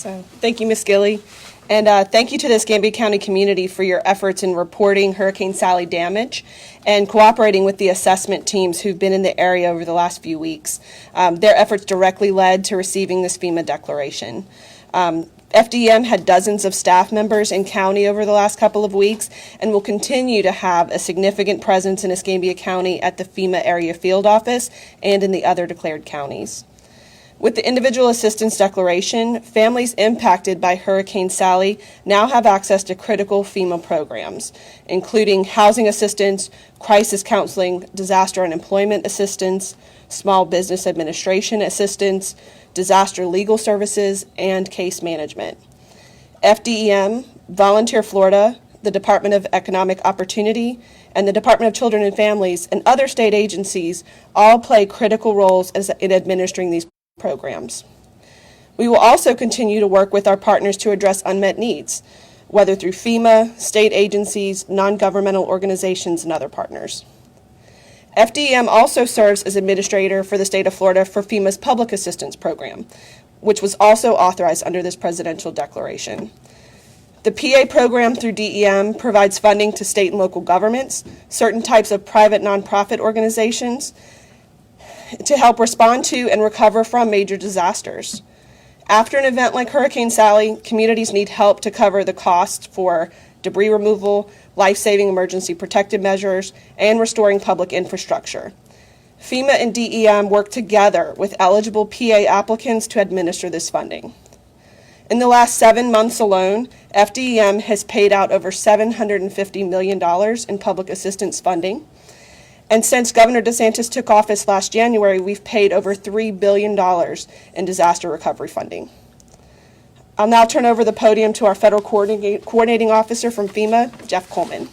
So thank you, Ms. Gilly. And thank you to the Escambia County community for your efforts in reporting Hurricane Sally damage and cooperating with the assessment teams who've been in the area over the last few weeks. Their efforts directly led to receiving this FEMA declaration. FDEM had dozens of staff members in county over the last couple of weeks and will continue to have a significant presence in Escambia County at the FEMA area field office and in the other declared counties. With the Individual Assistance Declaration, families impacted by Hurricane Sally now have access to critical FEMA programs, including housing assistance, crisis counseling, disaster unemployment assistance, small business administration assistance, disaster legal services, and case management. FDEM, Volunteer Florida, the Department of Economic Opportunity, and the Department of Children and Families, and other state agencies all play critical roles in administering these programs. We will also continue to work with our partners to address unmet needs, whether through FEMA, state agencies, non-governmental organizations, and other partners. FDEM also serves as administrator for the state of Florida for FEMA's Public Assistance Program, which was also authorized under this presidential declaration. The PA program through DEM provides funding to state and local governments, certain types of private nonprofit organizations, to help respond to and recover from major disasters. After an event like Hurricane Sally, communities need help to cover the cost for debris removal, life-saving emergency protective measures, and restoring public infrastructure. FEMA and DEM work together with eligible PA applicants to administer this funding. In the last 7 months alone, FDEM has paid out over $750 million in public assistance funding. And since Governor DeSantis took office last January, we've paid over $3 billion in disaster recovery funding. I'll now turn over the podium to our Federal Coordinating Officer from FEMA, Jeff Coleman.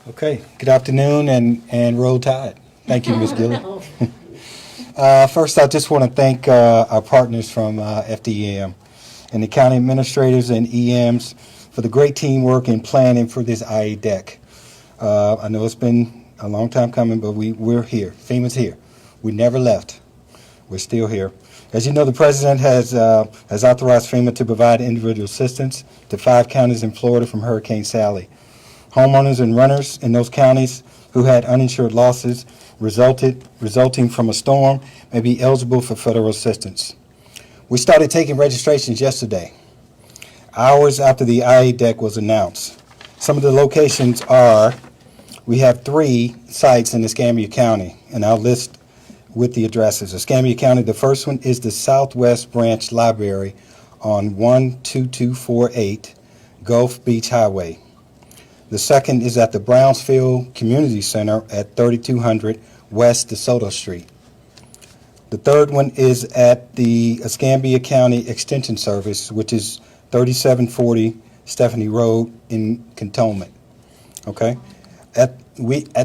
Okay, good afternoon and roll tide. Thank you, Ms. Gilly. First, I just want to thank our partners from FDEM and the county administrators and EMs for the great teamwork and planning for this IADEC. I know it's been a long time coming, but we're here. FEMA's here. We never left. We're still here. As you know, the President has authorized FEMA to provide individual assistance to 5 counties in Florida from Hurricane Sally. Homeowners and renters in those counties who had uninsured losses resulting from a storm may be eligible for federal assistance. We started taking registrations yesterday, hours after the IADEC was announced. Some of the locations are, we have 3 sites in Escambia County, and I'll list with the addresses. Escambia County, the first one is the Southwest Branch Library on 12248 Gulf Beach Highway. The second is at the Brownsville Community Center at 3200 West DeSoto Street. The third one is at the Escambia County Extension Service, which is 3740 Stephanie Road in Cantonment. Okay? At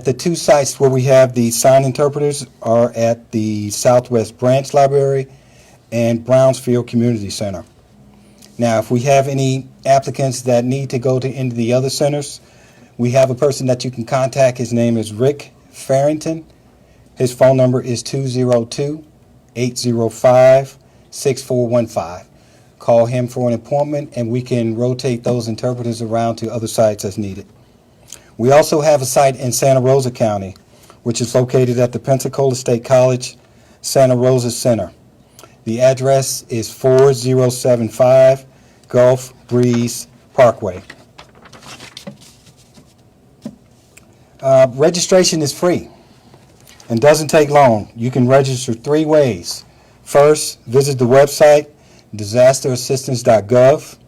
the 2 sites where we have the sign interpreters are at the Southwest Branch Library and Brownsville Community Center. Now, if we have any applicants that need to go to any of the other centers, we have a person that you can contact. His name is Rick Farrington. His phone number is 202-805-6415. Call him for an appointment, and we can rotate those interpreters around to other sites as needed. We also have a site in Santa Rosa County, which is located at the Pensacola State College Santa Rosa Center. The address is 4075 Gulf Breeze Parkway. Registration is free and doesn't take long. You can register 3 ways. First, visit the website, disasterassistance.gov.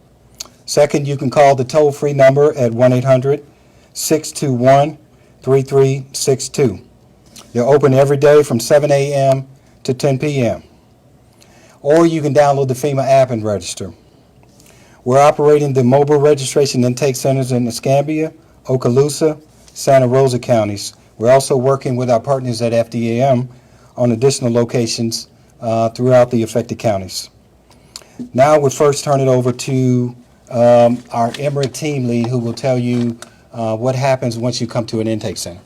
Second, you can call the toll-free number at 1-800-621-3362. They're open every day from 7 a.m. to 10 p.m. Or you can download the FEMA app and register. We're operating the mobile registration intake centers in Escambia, Okaloosa, Santa Rosa counties. We're also working with our partners at FDEM on additional locations throughout the affected counties. Now we'll first turn it over to our Emmerich team lead, who will tell you what happens once you come to an intake center.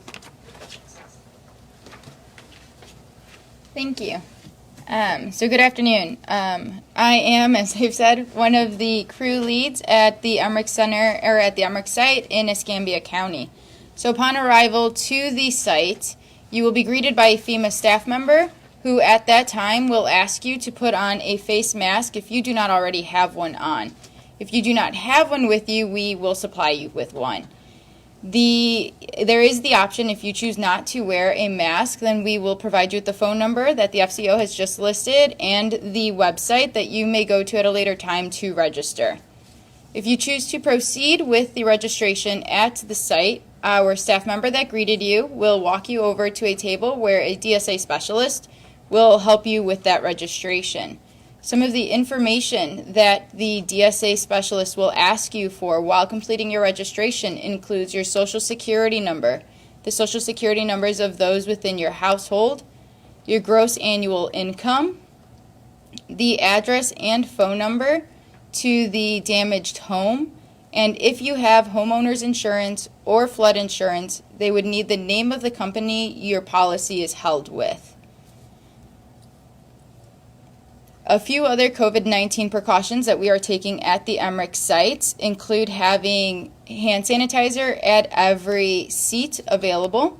Thank you. So good afternoon. I am, as I've said, one of the crew leads at the Emmerich Center, or at the Emmerich site in Escambia County. So upon arrival to the site, you will be greeted by a FEMA staff member who at that time will ask you to put on a face mask if you do not already have one on. If you do not have one with you, we will supply you with one. There is the option, if you choose not to wear a mask, then we will provide you with the phone number that the FCO has just listed and the website that you may go to at a later time to register. If you choose to proceed with the registration at the site, our staff member that greeted you will walk you over to a table where a DSA specialist will help you with that registration. Some of the information that the DSA specialist will ask you for while completing your registration includes your Social Security number, the Social Security numbers of those within your household, your gross annual income, the address and phone number to the damaged home, and if you have homeowners insurance or flood insurance, they would need the name of the company your policy is held with. A few other COVID-19 precautions that we are taking at the Emmerich sites include having hand sanitizer at every seat available.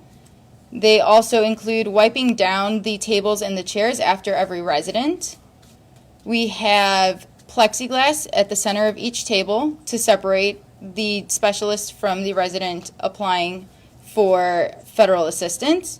They also include wiping down the tables and the chairs after every resident. We have plexiglass at the center of each table to separate the specialist from the resident applying for federal assistance.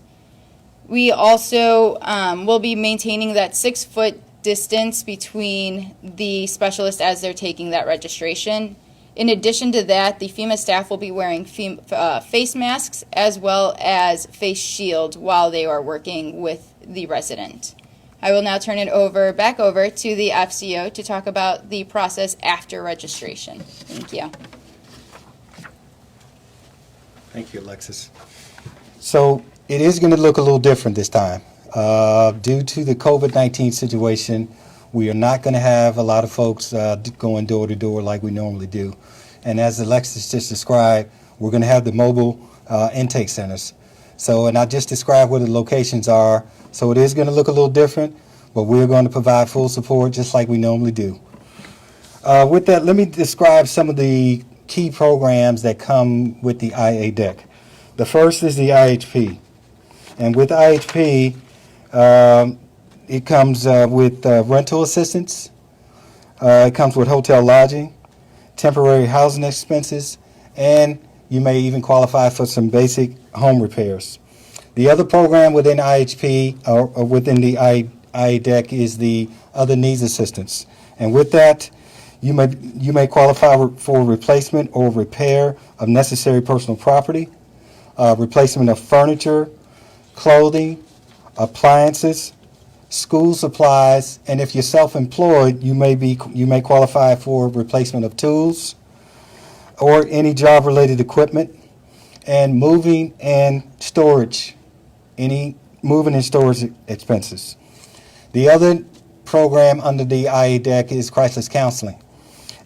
We also will be maintaining that 6-foot distance between the specialist as they're taking that registration. In addition to that, the FEMA staff will be wearing face masks as well as face shield while they are working with the resident. I will now turn it back over to the FCO to talk about the process after registration. Thank you. Thank you, Alexis. So it is going to look a little different this time. Due to the COVID-19 situation, we are not going to have a lot of folks going door to door like we normally do. And as Alexis just described, we're going to have the mobile intake centers. So, and I just described where the locations are. So it is going to look a little different, but we're going to provide full support just like we normally do. With that, let me describe some of the key programs that come with the IADEC. The first is the IHP. And with IHP, it comes with rental assistance, it comes with hotel lodging, temporary housing expenses, and you may even qualify for some basic home repairs. The other program within IHP or within the IADEC is the other needs assistance. And with that, you may qualify for replacement or repair of necessary personal property, replacement of furniture, clothing, appliances, school supplies, and if you're self-employed, you may qualify for replacement of tools or any job-related equipment, and moving and storage, any moving and storage expenses. The other program under the IADEC is crisis counseling,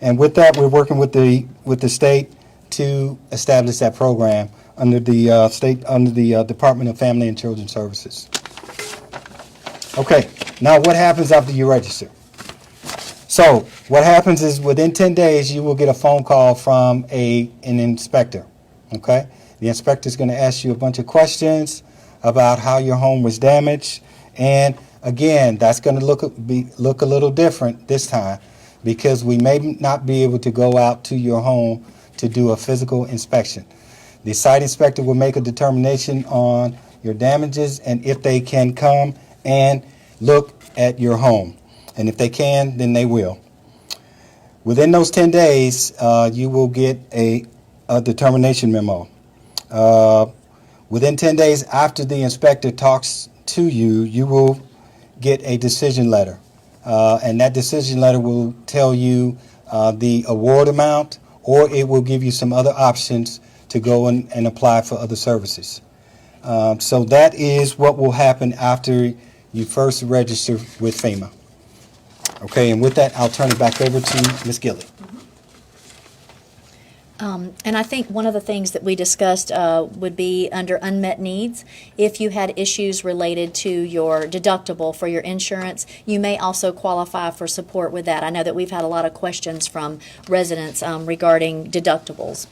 and with that, we're working with the state to establish that program under the Department of Family and Children Services. Okay, now what happens after you register? So what happens is within 10 days you will get a phone call from an inspector. Okay, the inspector is going to ask you a bunch of questions about how your home was damaged, and again, that's going to look a little different this time because we may not be able to go out to your home to do a physical inspection. The site inspector will make a determination on your damages and if they can come and look at your home. And if they can, then they will. Within those 10 days, you will get a determination memo. Within 10 days after the inspector talks to you, you will get a decision letter. And that decision letter will tell you the award amount, or it will give you some other options to go and apply for other services. So that is what will happen after you first register with FEMA. Okay, and with that, I'll turn it back over to Ms. Gilly. And I think one of the things that we discussed would be under unmet needs. If you had issues related to your deductible for your insurance, you may also qualify for support with that. I know that we've had a lot of questions from residents regarding deductibles.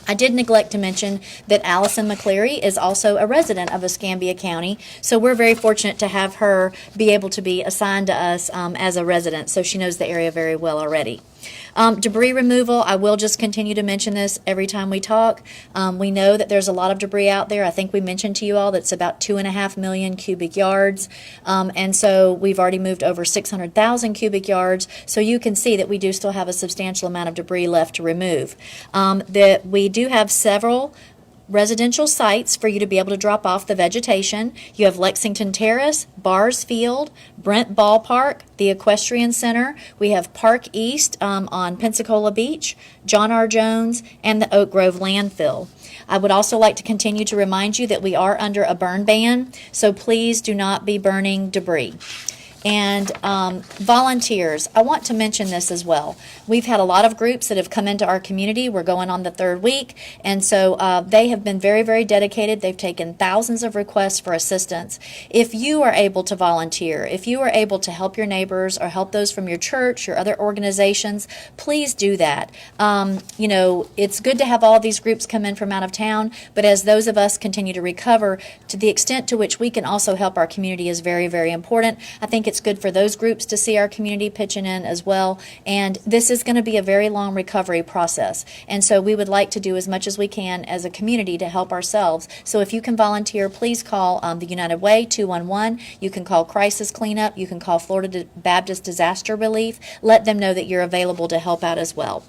I did neglect to mention that Allison McCleary is also a resident of Escambia County, so we're very fortunate to have her be able to be assigned to us as a resident, so she knows the area very well already. Debris removal, I will just continue to mention this every time we talk. We know that there's a lot of debris out there. I think we mentioned to you all that's about 2.5 million cubic yards. And so we've already moved over 600,000 cubic yards. So you can see that we do still have a substantial amount of debris left to remove. That we do have several residential sites for you to be able to drop off the vegetation. You have Lexington Terrace, Bars Field, Brent Ballpark, the Equestrian Center. We have Park East on Pensacola Beach, John R. Jones, and the Oak Grove landfill. I would also like to continue to remind you that we are under a burn ban, so please do not be burning debris. And volunteers, I want to mention this as well. We've had a lot of groups that have come into our community. We're going on the third week, and so they have been very, very dedicated. They've taken thousands of requests for assistance. If you are able to volunteer, if you are able to help your neighbors or help those from your church or other organizations, please do that. You know, it's good to have all these groups come in from out of town, but as those of us continue to recover, to the extent to which we can also help our community is very, very important. I think it's good for those groups to see our community pitching in as well. And this is going to be a very long recovery process. And so we would like to do as much as we can as a community to help ourselves. So if you can volunteer, please call the United Way 211. You can call Crisis Cleanup. You can call Florida Baptist Disaster Relief. Let them know that you're available to help out as well.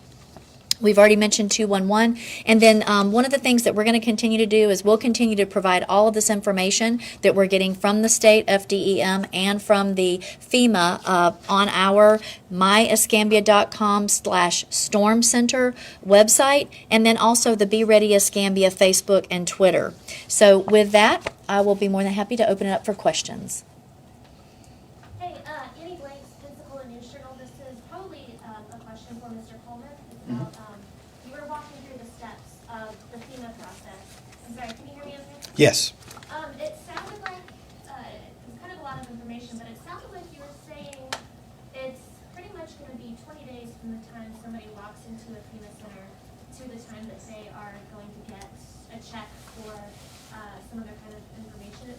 We've already mentioned 211. And then one of the things that we're going to continue to do is we'll continue to provide all of this information that we're getting from the state FDEM and from the FEMA on our myescambia.com/storm center website, and then also the Be Ready Escambia Facebook and Twitter. So with that, I will be more than happy to open it up for questions. Hey, Annie Blanks, Pensacola News Journal. This is probably a question for Mr. Coleman. It's about, you were walking through the steps of the FEMA process. I'm sorry, can you hear me okay? Yes. It sounded like, it's kind of a lot of information, but it sounded like you were saying it's pretty much going to be 20 days from the time somebody walks into a FEMA center to the time that they are going to get a check for some other kind of information.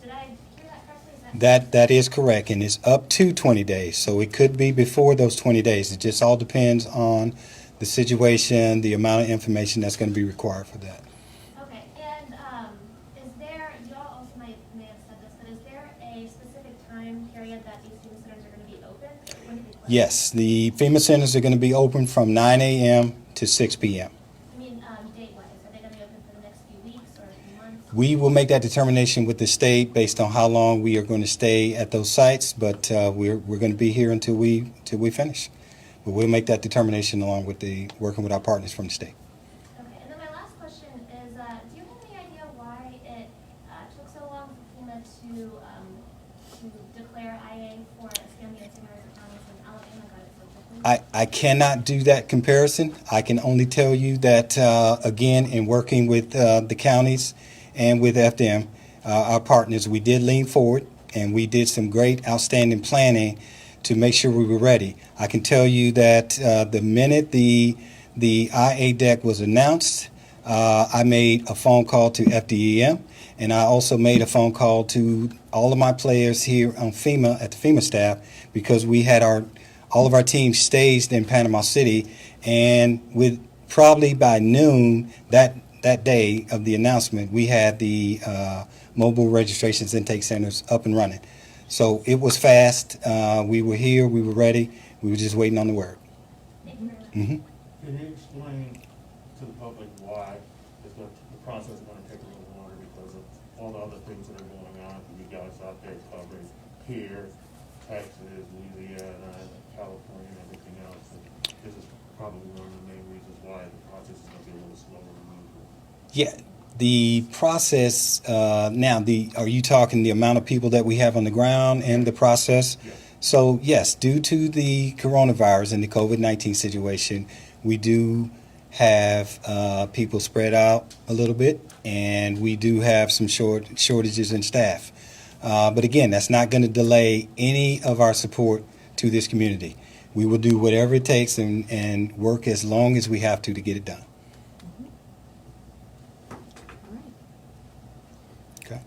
Did I hear that correctly? That is correct, and it's up to 20 days. So it could be before those 20 days. It just all depends on the situation, the amount of information that's going to be required for that. Okay, and is there, you all also may have said this, but is there a specific time period that these FEMA centers are going to be open? When do they close? Yes, the FEMA centers are going to be open from 9 a.m. to 6 p.m. I mean, date-wise, are they going to be open for the next few weeks or a few months? We will make that determination with the state based on how long we are going to stay at those sites, but we're going to be here until we finish. But we'll make that determination along with working with our partners from the state. Okay, and then my last question is, do you have any idea why it took so long for FEMA to declare IA for Escambia and St. Mary's counties when Alabama got it so quickly? I cannot do that comparison. I can only tell you that, again, in working with the counties and with FDM, our partners, we did lean forward and we did some great, outstanding planning to make sure we were ready. I can tell you that the minute the IA deck was announced, I made a phone call to FDEM, and I also made a phone call to all of my players here on FEMA, at the FEMA staff, because we had all of our teams staged in Panama City, and with probably by noon that day of the announcement, we had the mobile registrations intake centers up and running. So it was fast. We were here. We were ready. We were just waiting on the word. Thank you very much. Mm-hmm. Can you explain to the public why the process is going to take a little longer because of all the other things that are going on? You guys out there covering here, Texas, Louisiana, California, and everything else. And this is probably one of the main reasons why the process is going to be a little slower than usual. Yeah. The process now, are you talking the amount of people that we have on the ground and the process? Yes. So, yes, due to the coronavirus and the COVID-19 situation, we do have people spread out a little bit, and we do have some shortages in staff. But again, that's not going to delay any of our support to this community. We will do whatever it takes and work as long as we have to get it done. Okay.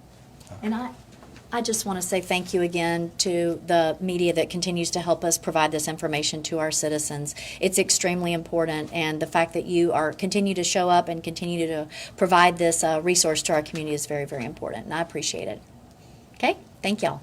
And I just want to say thank you again to the media that continues to help us provide this information to our citizens. It's extremely important, and the fact that you continue to show up and continue to provide this resource to our community is very, very important, and I appreciate it. Okay, thank y'all.